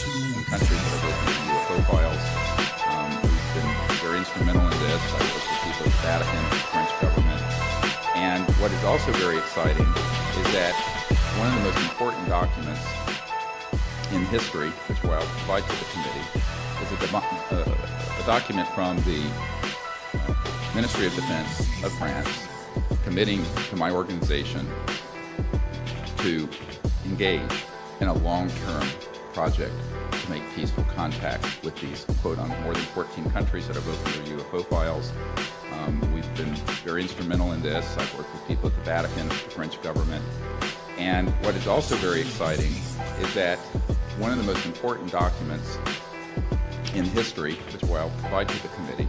in countries that are working on UFO files. We've been very instrumental in this. I work with people at the Vatican, the French government. And what is also very exciting is that one of the most important documents in history, which I'll provide to the committee, is a document from the Ministry of Defense of France committing to my organization to engage in a long-term project to make peaceful contact with these, quote, on more than 14 countries that have opened their UFO files. We've been very instrumental in this. I've worked with people at the Vatican, the French government. And what is also very exciting is that one of the most important documents in history, which I'll provide to the committee,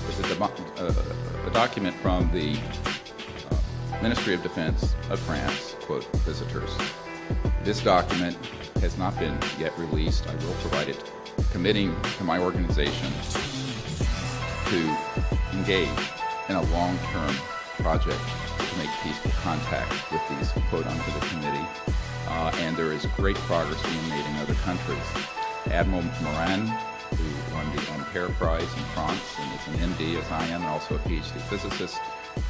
is a document from the Ministry of Defense of France, quote, visitors. This document has not been yet released. I will provide it, committing to my organization to engage in a long-term project to make peaceful contact with these, quote, onto the committee. And there is great progress being made in other countries. Admiral Morin, who won the Ampere Prize in France and is an MD, as I am, and also a PhD physicist,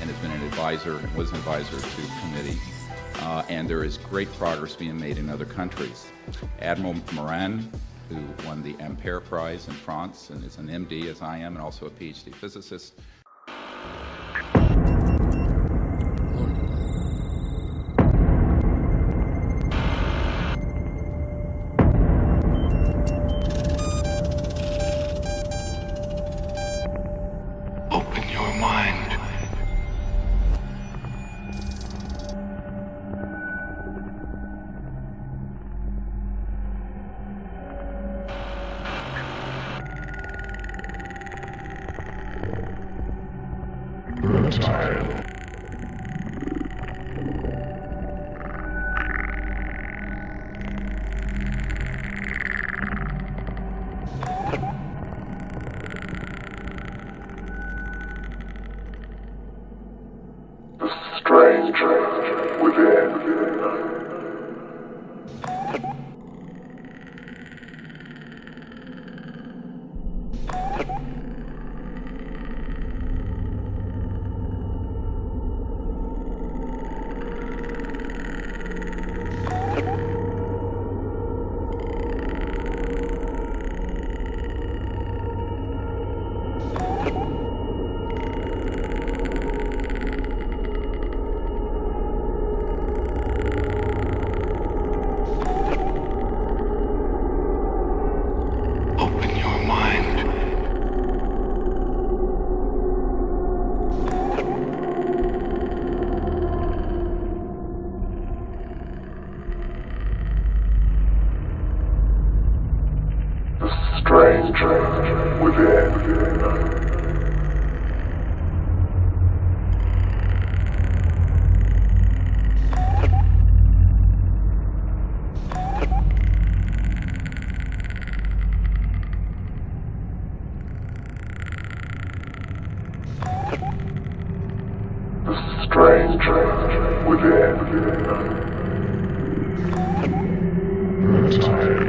and has been an advisor and was an advisor to the committee. And there is great progress being made in other countries. Admiral Morin, who won the Ampere Prize in France and is an MD, as I am, and also a PhD physicist. Open your mind. Versatile. The stranger within. Open your mind. The stranger within. The stranger within. Versatile.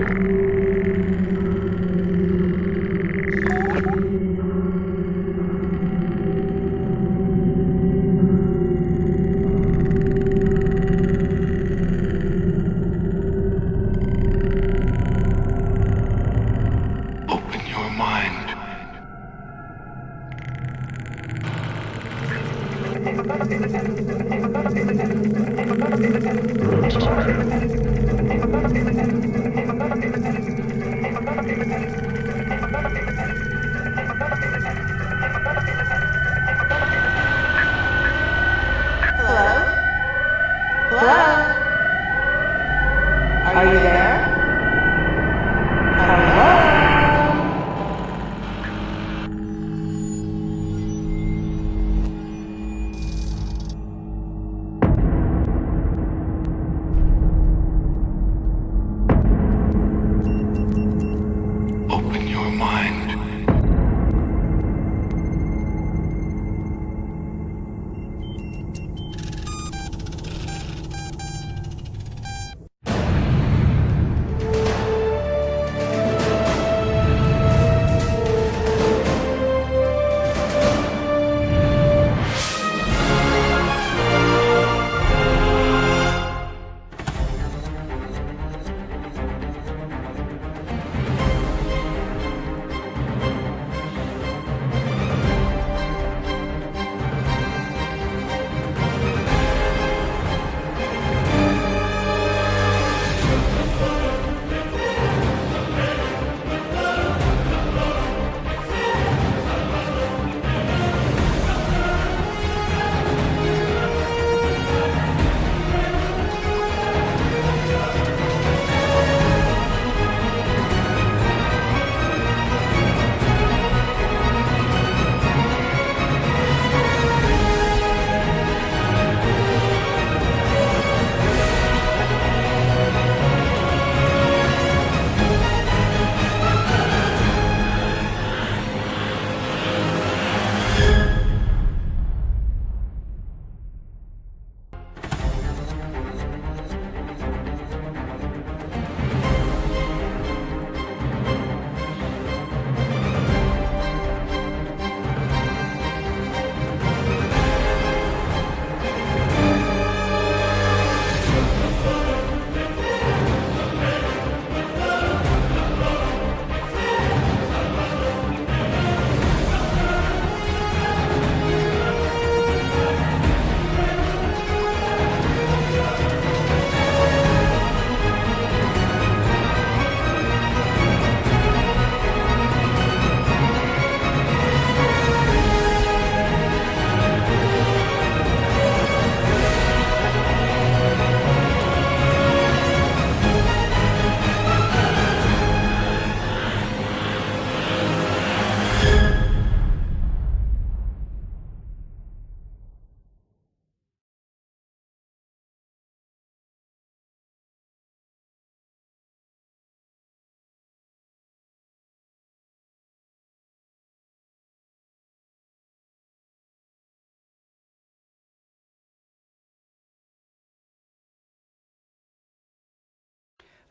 Open your mind. Hello? Hello? Are you there? Hello? Open your mind.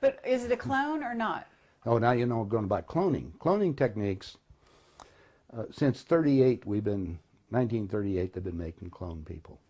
But is it a clone or not? Oh, now you know we're going about cloning. Cloning techniques, since 38, 1938, they've been making clone people.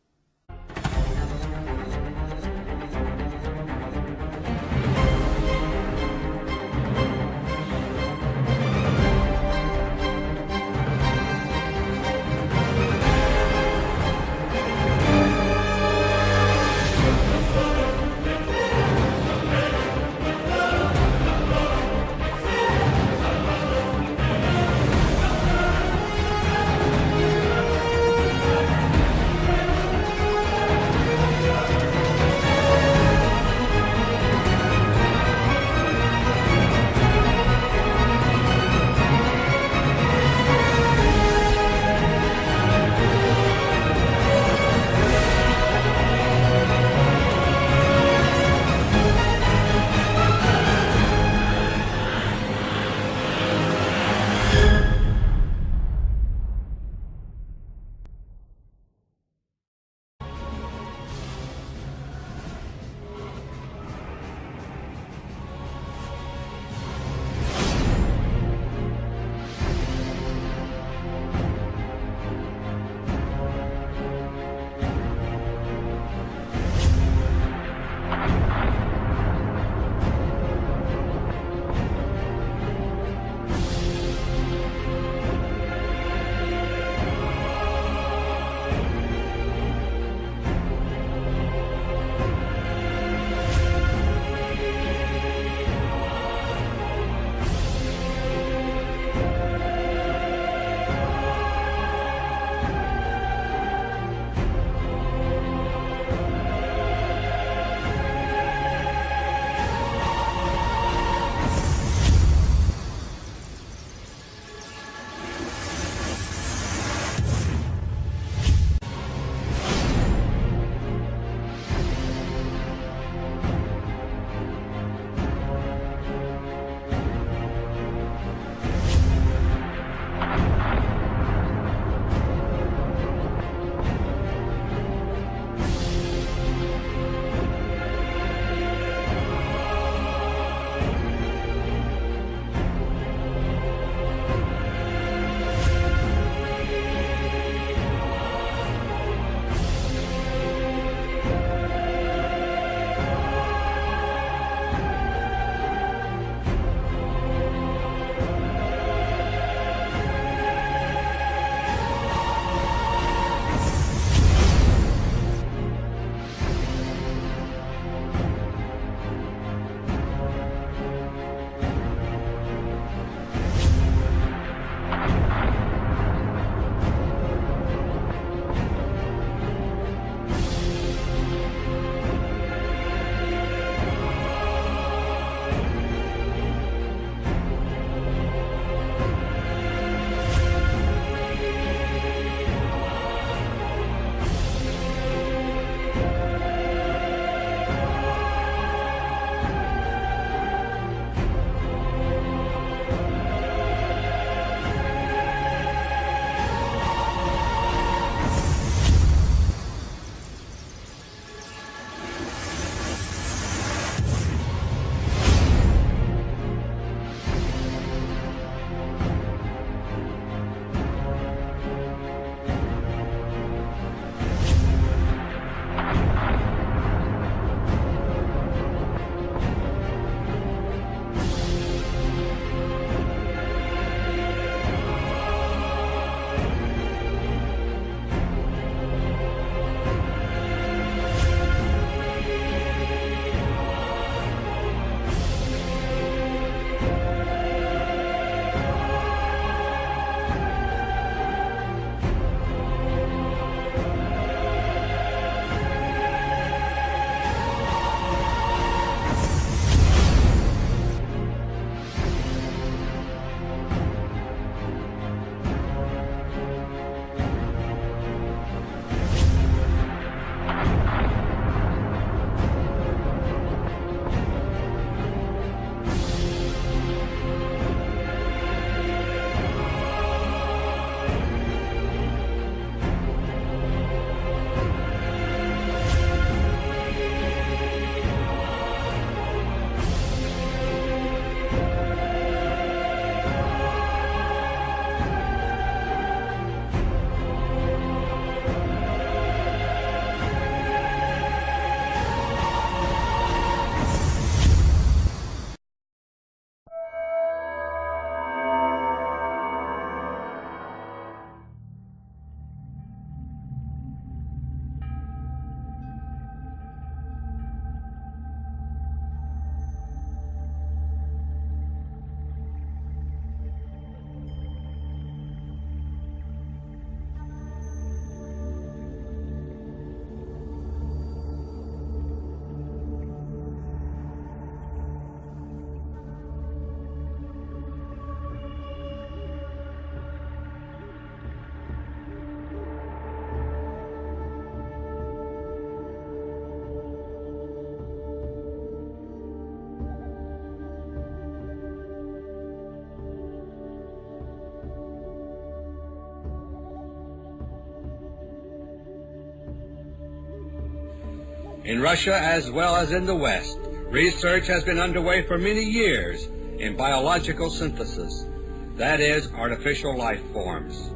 In Russia as well as in the West, research has been underway for many years in biological synthesis, that is, artificial life forms.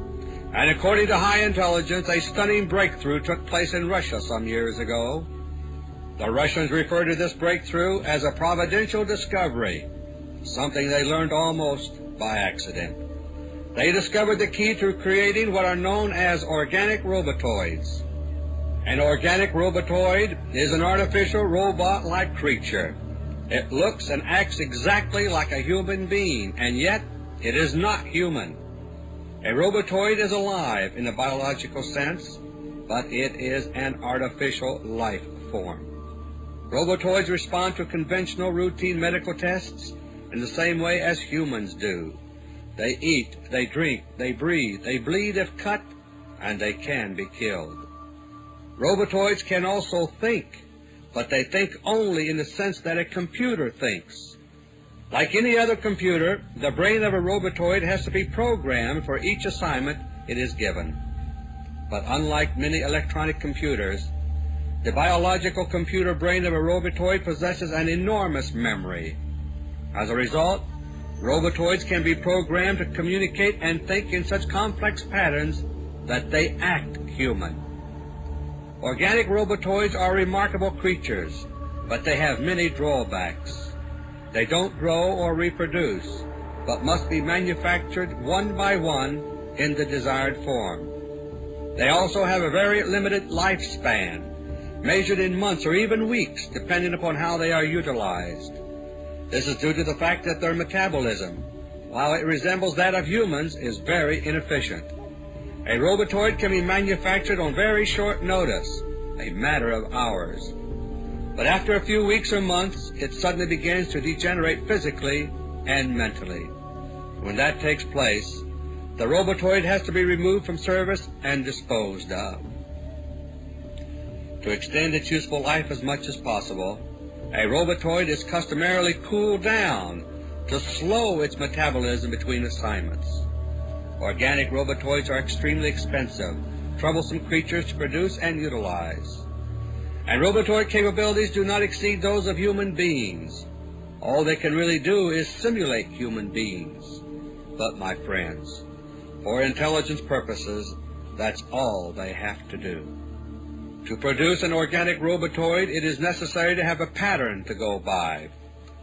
And according to high intelligence, a stunning breakthrough took place in Russia some years ago. The Russians refer to this breakthrough as a providential discovery, something they learned almost by accident. They discovered the key to creating what are known as organic robotoids. An organic robotoid is an artificial robot-like creature. It looks and acts exactly like a human being, and yet it is not human. A robotoid is alive in a biological sense, but it is an artificial life form. Robotoids respond to conventional routine medical tests in the same way as humans do. They eat, they drink, they breathe, they bleed if cut, and they can be killed. Robotoids can also think, but they think only in the sense that a computer thinks. Like any other computer, the brain of a robotoid has to be programmed for each assignment it is given. But unlike many electronic computers, the biological computer brain of a robotoid possesses an enormous memory. As a result, robotoids can be programmed to communicate and think in such complex patterns that they act human. Organic robotoids are remarkable creatures, but they have many drawbacks. They don't grow or reproduce, but must be manufactured one by one in the desired form. They also have a very limited lifespan, measured in months or even weeks, depending upon how they are utilized. This is due to the fact that their metabolism, while it resembles that of humans, is very inefficient. A robotoid can be manufactured on very short notice, a matter of hours. But after a few weeks or months, it suddenly begins to degenerate physically and mentally. When that takes place, the robotoid has to be removed from service and disposed of. To extend its useful life as much as possible, a robotoid is customarily cooled down to slow its metabolism between assignments. Organic robotoids are extremely expensive, troublesome creatures to produce and utilize. And robotoid capabilities do not exceed those of human beings. All they can really do is simulate human beings. But, my friends, for intelligence purposes, that's all they have to do. To produce an organic robotoid, it is necessary to have a pattern to go by.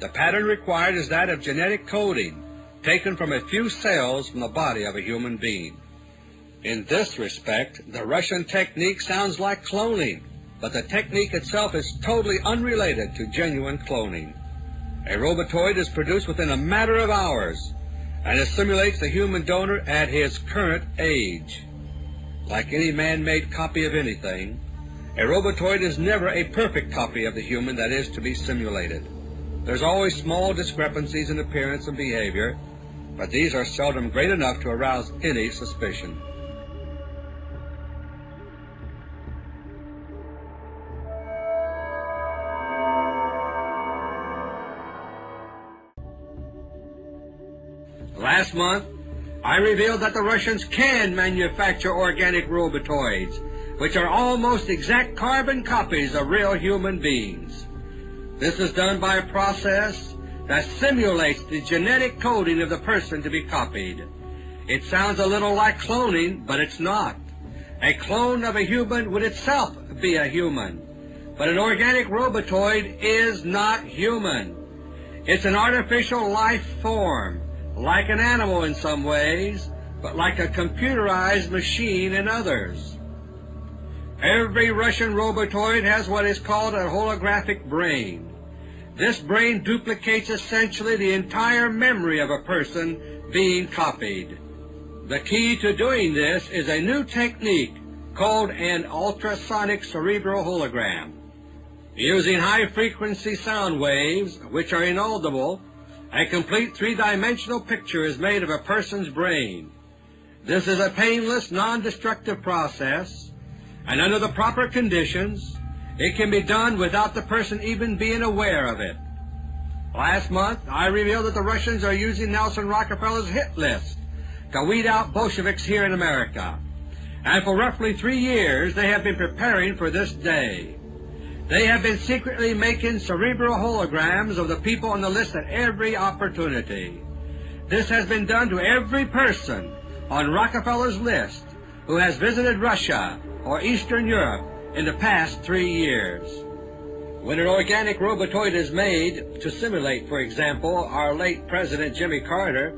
The pattern required is that of genetic coding, taken from a few cells from the body of a human being. In this respect, the Russian technique sounds like cloning, but the technique itself is totally unrelated to genuine cloning. A robotoid is produced within a matter of hours, and it simulates the human donor at his current age. Like any man-made copy of anything, a robotoid is never a perfect copy of the human that is to be simulated. There's always small discrepancies in appearance and behavior, but these are seldom great enough to arouse any suspicion. Last month, I revealed that the Russians can manufacture organic robotoids, which are almost exact carbon copies of real human beings. This is done by a process that simulates the genetic coding of the person to be copied. It sounds a little like cloning, but it's not. A clone of a human would itself be a human, but an organic robotoid is not human. It's an artificial life form, like an animal in some ways, but like a computerized machine in others. Every Russian robotoid has what is called a holographic brain. This brain duplicates essentially the entire memory of a person being copied. The key to doing this is a new technique called an ultrasonic cerebral hologram. Using high-frequency sound waves, which are inaudible, a complete three-dimensional picture is made of a person's brain. This is a painless, non-destructive process, and under the proper conditions, it can be done without the person even being aware of it. Last month, I revealed that the Russians are using Nelson Rockefeller's hit list to weed out Bolsheviks here in America. And for roughly 3 years, they have been preparing for this day. They have been secretly making cerebral holograms of the people on the list at every opportunity. This has been done to every person on Rockefeller's list who has visited Russia or Eastern Europe in the past 3 years. When an organic robotoid is made to simulate, for example, our late President Jimmy Carter,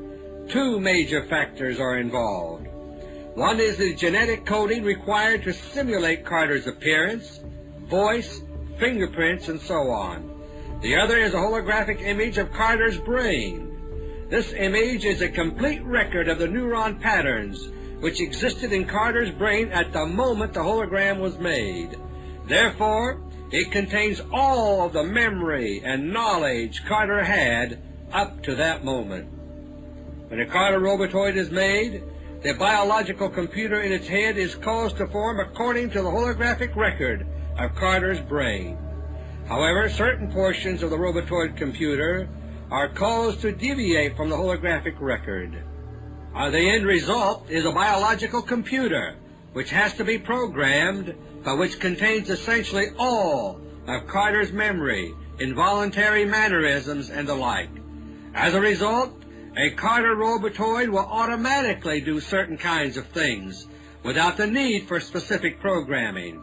two major factors are involved. One is the genetic coding required to simulate Carter's appearance, voice, fingerprints, and so on. The other is a holographic image of Carter's brain. This image is a complete record of the neuron patterns which existed in Carter's brain at the moment the hologram was made. Therefore, it contains all of the memory and knowledge Carter had up to that moment. When a Carter robotoid is made, the biological computer in its head is caused to form according to the holographic record of Carter's brain. However, certain portions of the robotoid computer are caused to deviate from the holographic record. The end result is a biological computer which has to be programmed, but which contains essentially all of Carter's memory, involuntary mannerisms, and the like. As a result, a Carter robotoid will automatically do certain kinds of things without the need for specific programming.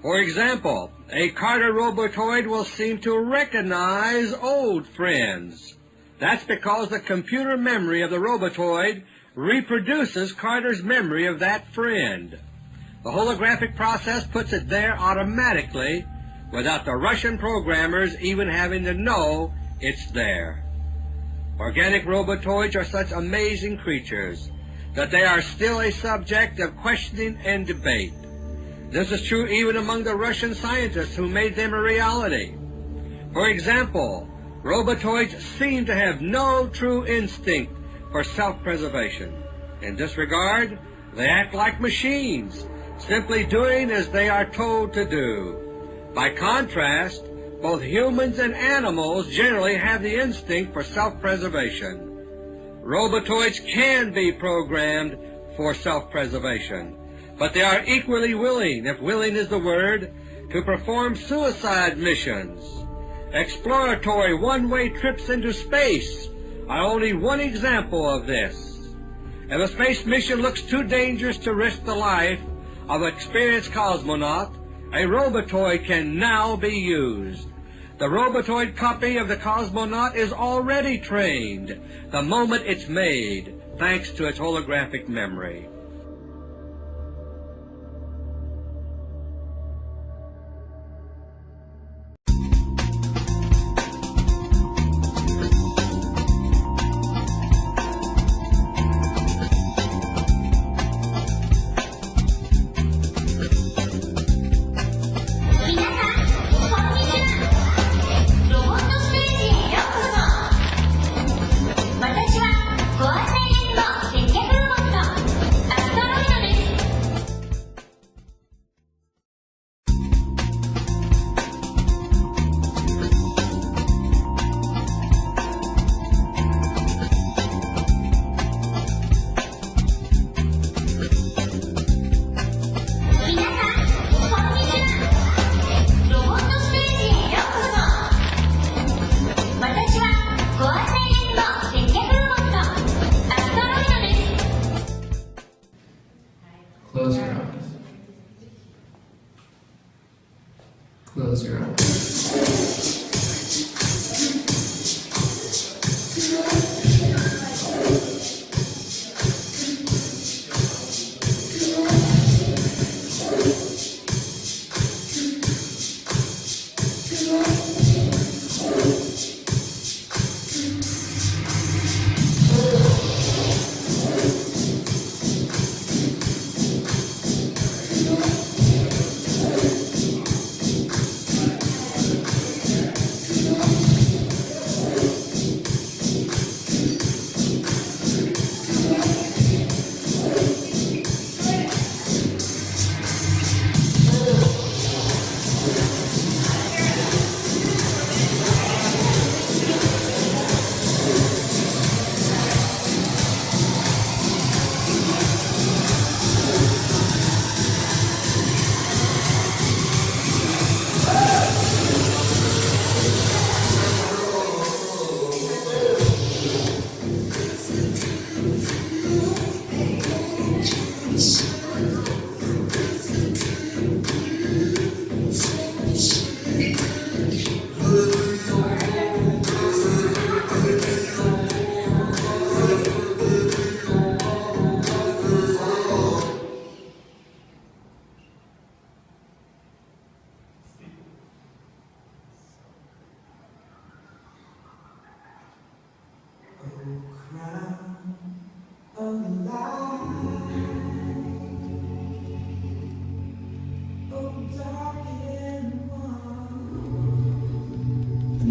For example, a Carter robotoid will seem to recognize old friends. That's because the computer memory of the robotoid reproduces Carter's memory of that friend. The holographic process puts it there automatically without the Russian programmers even having to know it's there. Organic robotoids are such amazing creatures that they are still a subject of questioning and debate. This is true even among the Russian scientists who made them a reality. For example, robotoids seem to have no true instinct for self-preservation. In this regard, they act like machines, simply doing as they are told to do. By contrast, both humans and animals generally have the instinct for self-preservation. Robotoids can be programmed for self-preservation, but they are equally willing, if willing is the word, to perform suicide missions. Exploratory one-way trips into space are only one example of this. If a space mission looks too dangerous to risk the life of an experienced cosmonaut, a robotoid can now be used. The robotoid copy of the cosmonaut is already trained the moment it's made, thanks to its holographic memory.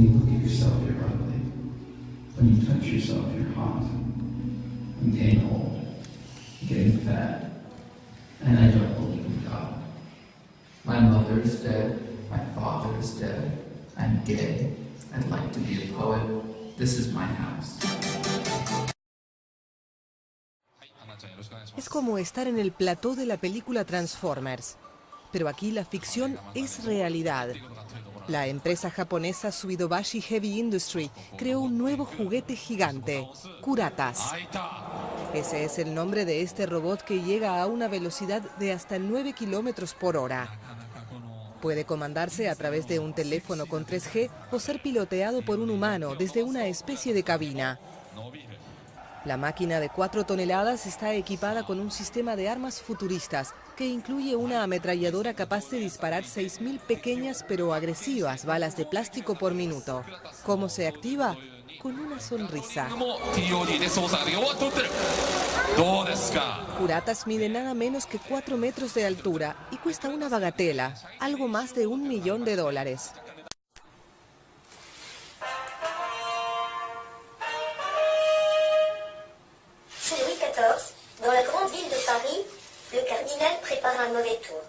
look at yourself, you're ugly. When you touch yourself, you're hot. I'm getting old. I'm getting fat. And I don't believe in God. My mother is dead. My father is dead. I'm gay. I'd like to be a poet. This is my house. Es como estar en el plató de la película Transformers. Pero aquí la ficción es realidad. La empresa japonesa Suidobashi Heavy Industry creó un nuevo juguete gigante, Kuratas. Ese es el nombre de este robot que llega a una velocidad de hasta 9 kilómetros por hora. Puede comandarse a través de un teléfono con 3G o ser piloteado por un humano desde una especie de cabina. La máquina de 4 toneladas está equipada con un sistema de armas futuristas que incluye una ametralladora capaz de disparar 6.000 pequeñas pero agresivas balas de plástico por minuto. ¿Cómo se activa? Con una sonrisa. Kuratas mide nada menos que 4 metros de altura y cuesta una bagatela, algo más de $1 millón. Sous Louis XIV, dans la grande ville de Paris, le cardinal prépare un mauvais tour.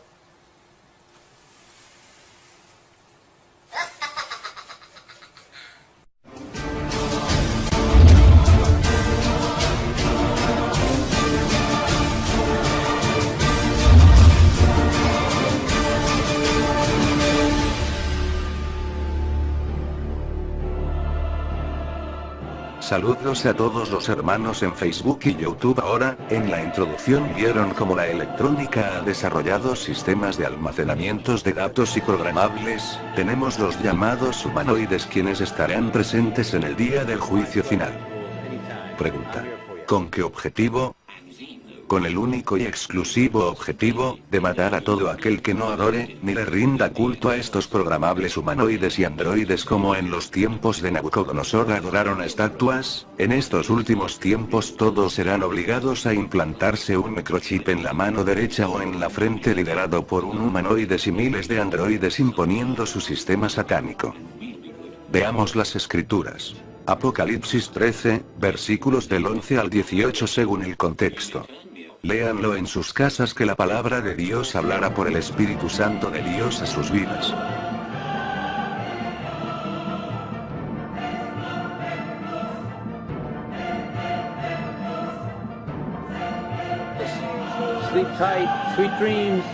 Saludos a todos los hermanos en Facebook y YouTube. Ahora, en la introducción vieron cómo la electrónica ha desarrollado sistemas de almacenamientos de datos y programables. Tenemos los llamados humanoides, quienes estarán presentes en el día del juicio final. Pregunta: ¿con qué objetivo? Con el único y exclusivo objetivo de matar a todo aquel que no adore ni le rinda culto a estos programables humanoides y androides, como en los tiempos de Nabucodonosor adoraron a estatuas. En estos últimos tiempos todos serán obligados a implantarse un microchip en la mano derecha o en la frente, liderado por un humanoide y miles de androides imponiendo su sistema satánico. Veamos las escrituras. Apocalipsis 13, versículos del 11 al 18 según el contexto. Léanlo en sus casas, que la palabra de Dios hablará por el Espíritu Santo de Dios a sus vidas. Sleep tight, sweet dreams.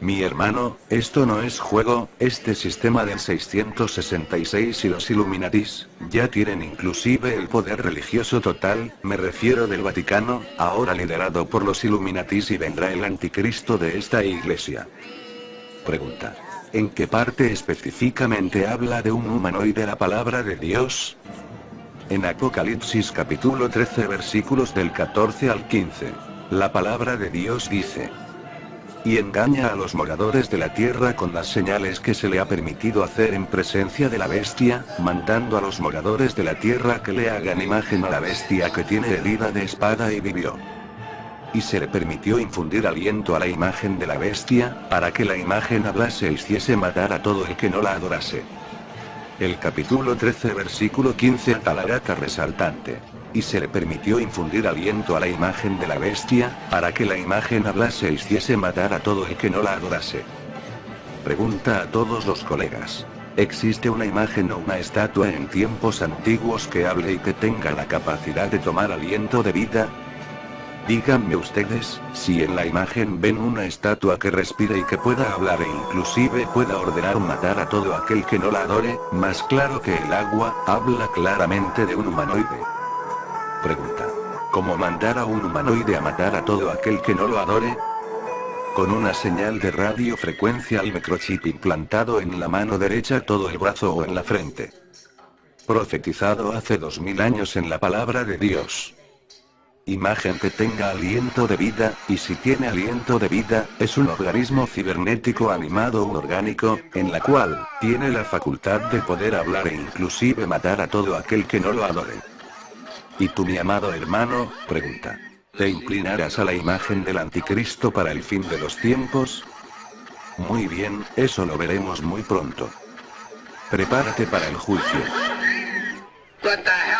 Mi hermano, esto no es juego. Este sistema del 666 y los Illuminatis ya tienen inclusive el poder religioso total, me refiero del Vaticano, ahora liderado por los Illuminatis, y vendrá el anticristo de esta iglesia. Pregunta: ¿en qué parte específicamente habla de un humanoide la palabra de Dios? En Apocalipsis capítulo 13 versículos del 14 al 15, la palabra de Dios dice: y engaña a los moradores de la tierra con las señales que se le ha permitido hacer en presencia de la bestia, mandando a los moradores de la tierra que le hagan imagen a la bestia que tiene herida de espada y vivió. Y se le permitió infundir aliento a la imagen de la bestia, para que la imagen hablase e hiciese matar a todo el que no la adorase. El capítulo 13 versículo 15, talarata resaltante. Y se le permitió infundir aliento a la imagen de la bestia, para que la imagen hablase e hiciese matar a todo el que no la adorase. Pregunta a todos los colegas: ¿existe una imagen o una estatua en tiempos antiguos que hable y que tenga la capacidad de tomar aliento de vida? Díganme ustedes, si en la imagen ven una estatua que respire y que pueda hablar e inclusive pueda ordenar matar a todo aquel que no la adore, más claro que el agua, habla claramente de un humanoide. Pregunta: ¿Cómo mandar a un humanoide a matar a todo aquel que no lo adore? Con una señal de radiofrecuencia al microchip implantado en la mano derecha, todo el brazo o en la frente. Profetizado hace 2000 años en la palabra de Dios. Imagen que tenga aliento de vida, y si tiene aliento de vida, es un organismo cibernético animado o orgánico, en la cual tiene la facultad de poder hablar e inclusive matar a todo aquel que no lo adore. ¿Y tú, mi amado hermano, pregunta, te inclinarás a la imagen del anticristo para el fin de los tiempos? Muy bien, eso lo veremos muy pronto. Prepárate para el juicio. What the hell?